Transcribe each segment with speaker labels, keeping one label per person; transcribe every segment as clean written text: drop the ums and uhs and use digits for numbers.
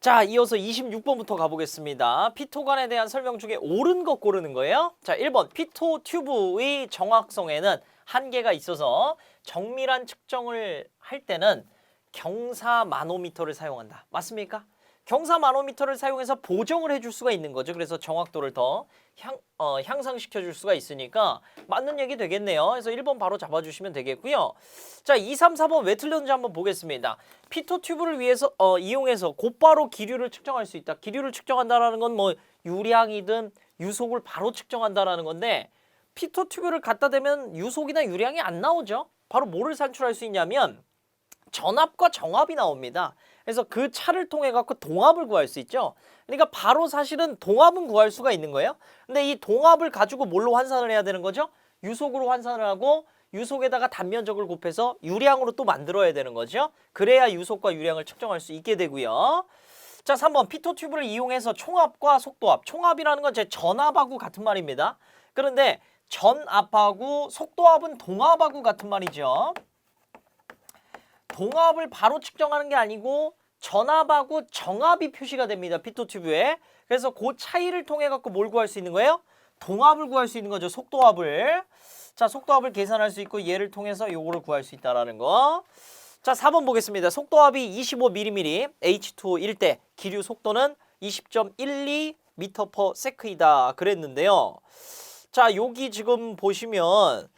Speaker 1: 자, 이어서 26번부터 가보겠습니다. 피토관에 대한 설명 중에 옳은 것 고르는 거예요. 자, 1번 피토 튜브의 정확성에는 한계가 있어서 정밀한 측정을 할 때는 경사 마노미터를 사용한다. 맞습니까? 경사 마노미터를 사용해서 보정을 해줄 수가 있는 거죠. 그래서 정확도를 더 향상시켜 줄 수가 있으니까 맞는 얘기 되겠네요. 그래서 1번 바로 잡아주시면 되겠고요. 자, 2, 3, 4번 왜 틀렸는지 한번 보겠습니다. 피토 튜브를 이용해서 곧바로 기류를 측정할 수 있다. 기류를 측정한다라는 건 뭐 유량이든 유속을 바로 측정한다라는 건데 피토 튜브를 갖다 대면 유속이나 유량이 안 나오죠. 바로 뭐를 산출할 수 있냐면 전압과 정압이 나옵니다. 그래서 그 차를 통해 갖고 동압을 구할 수 있죠. 그러니까 바로 사실은 동압은 구할 수가 있는 거예요. 근데 이 동압을 가지고 뭘로 환산을 해야 되는 거죠? 유속으로 환산을 하고 유속에다가 단면적을 곱해서 유량으로 또 만들어야 되는 거죠. 그래야 유속과 유량을 측정할 수 있게 되고요. 자, 3번 피토 튜브를 이용해서 총압과 속도압. 총압이라는 건 제 전압하고 같은 말입니다. 그런데 전압하고 속도압은 동압하고 같은 말이죠. 동압을 바로 측정하는 게 아니고 전압하고 정압이 표시가 됩니다. 피토 튜브에. 그래서 그 차이를 통해 갖고 뭘 구할 수 있는 거예요? 동압을 구할 수 있는 거죠. 속도압을. 자, 속도압을 계산할 수 있고 얘를 통해서 요거를 구할 수 있다라는 거. 자, 4번 보겠습니다. 속도압이 25mm H2O 때 기류 속도는 20.12m/s이다 그랬는데요. 자, 여기 지금 보시면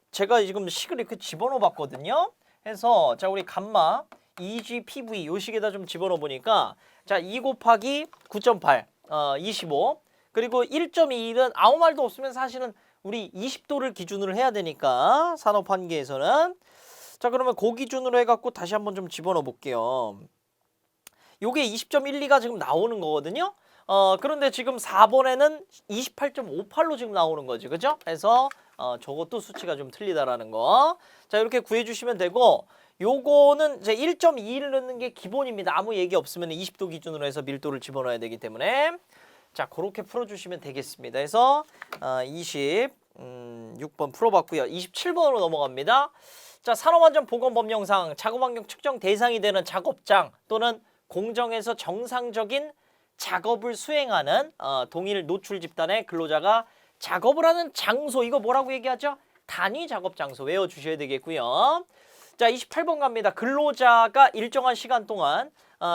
Speaker 1: 제가 지금 식을 이렇게 집어넣어 봤거든요. 해서 자, 우리 감마 EGPV 요 식에다 좀 집어넣어 보니까 자, 2 곱하기 9.8 25 그리고 1.21은 아무 말도 없으면 사실은 우리 20도를 기준으로 해야 되니까 산업 한계에서는 자, 그러면 그 기준으로 해갖고 다시 한번 좀 집어넣어 볼게요. 요게 20.12가 지금 나오는 거거든요. 그런데 지금 4번에는 28.58로 지금 나오는 거지, 그죠? 그래서 저것도 수치가 좀 틀리다라는 거. 자, 이렇게 구해주시면 되고, 요거는 이제 1.2를 넣는 게 기본입니다. 아무 얘기 없으면 20도 기준으로 해서 밀도를 집어넣어야 되기 때문에. 자, 그렇게 풀어주시면 되겠습니다. 그래서 26번 풀어봤고요. 27번으로 넘어갑니다. 자, 산업안전보건법령상 작업환경 측정 대상이 되는 작업장 또는 공정에서 정상적인 작업을 수행하는 동일 노출 집단의 근로자가 작업을 하는 장소, 이거 뭐라고 얘기하죠? 단위 작업 장소 외워주셔야 되겠고요. 자, 28번 갑니다. 근로자가 일정한 시간 동안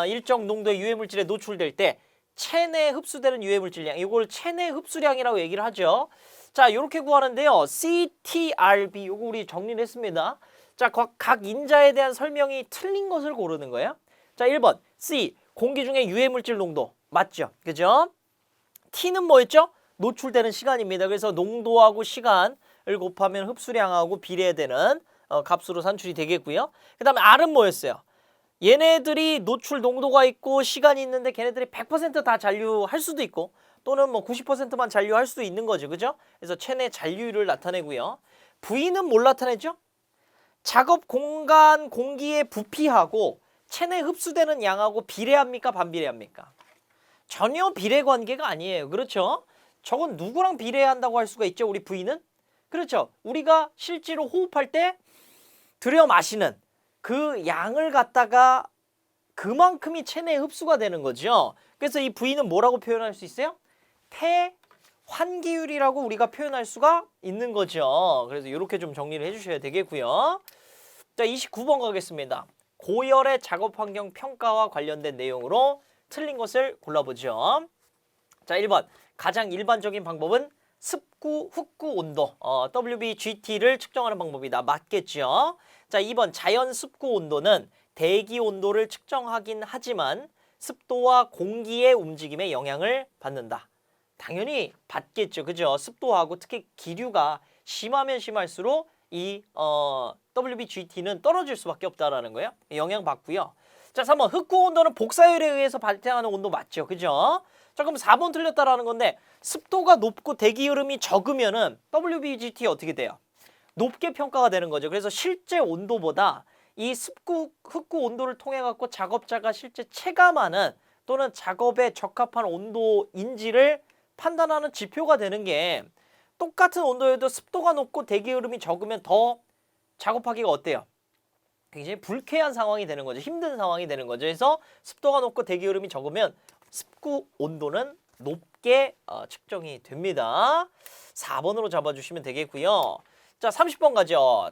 Speaker 1: 일정 농도의 유해물질에 노출될 때 체내 흡수되는 유해물질량, 이걸 체내 흡수량이라고 얘기를 하죠. 자, 이렇게 구하는데요. CTRB, 요거 우리 정리를 했습니다. 자, 각 인자에 대한 설명이 틀린 것을 고르는 거예요. 자, 1번 C, 공기 중에 유해물질 농도. 맞죠? 그죠? T는 뭐였죠? 노출되는 시간입니다. 그래서 농도하고 시간을 곱하면 흡수량하고 비례되는 값으로 산출이 되겠고요. 그 다음에 R은 뭐였어요? 얘네들이 노출 농도가 있고 시간이 있는데 걔네들이 100% 다 잔류할 수도 있고 또는 뭐 90%만 잔류할 수도 있는 거죠. 그죠? 그래서 체내 잔류율을 나타내고요. V는 뭘 나타내죠? 작업 공간 공기의 부피하고 체내 흡수되는 양하고 비례합니까? 반비례합니까? 전혀 비례 관계가 아니에요. 그렇죠? 저건 누구랑 비례한다고 할 수가 있죠? 우리 V는? 그렇죠? 우리가 실제로 호흡할 때 들여 마시는 그 양을 갖다가 그만큼이 체내에 흡수가 되는 거죠. 그래서 이 V는 뭐라고 표현할 수 있어요? 태환기율이라고 우리가 표현할 수가 있는 거죠. 그래서 이렇게 좀 정리를 해주셔야 되겠고요. 자, 29번 가겠습니다. 고열의 작업환경 평가와 관련된 내용으로 틀린 것을 골라보죠. 자, 1번 가장 일반적인 방법은 습구, 흡구 온도 WBGT를 측정하는 방법이다. 맞겠죠? 자, 2번 자연 습구 온도는 대기 온도를 측정하긴 하지만 습도와 공기의 움직임에 영향을 받는다. 당연히 받겠죠. 그죠? 습도하고 특히 기류가 심하면 심할수록 이 WBGT는 떨어질 수밖에 없다라는 거예요. 영향받고요. 자, 3번 흡구 온도는 복사열에 의해서 발생하는 온도 맞죠? 그죠? 자, 그럼 4번 틀렸다라는 건데 습도가 높고 대기 흐름이 적으면은 WBGT 어떻게 돼요? 높게 평가가 되는 거죠. 그래서 실제 온도보다 이 흡구 온도를 통해 갖고 작업자가 실제 체감하는 또는 작업에 적합한 온도인지를 판단하는 지표가 되는 게 똑같은 온도여도 습도가 높고 대기 흐름이 적으면 더 작업하기가 어때요? 굉장히 불쾌한 상황이 되는 거죠. 힘든 상황이 되는 거죠. 그래서 습도가 높고 대기 흐름이 적으면 습구 온도는 높게 측정이 됩니다. 4번으로 잡아주시면 되겠고요. 자, 30번 가죠.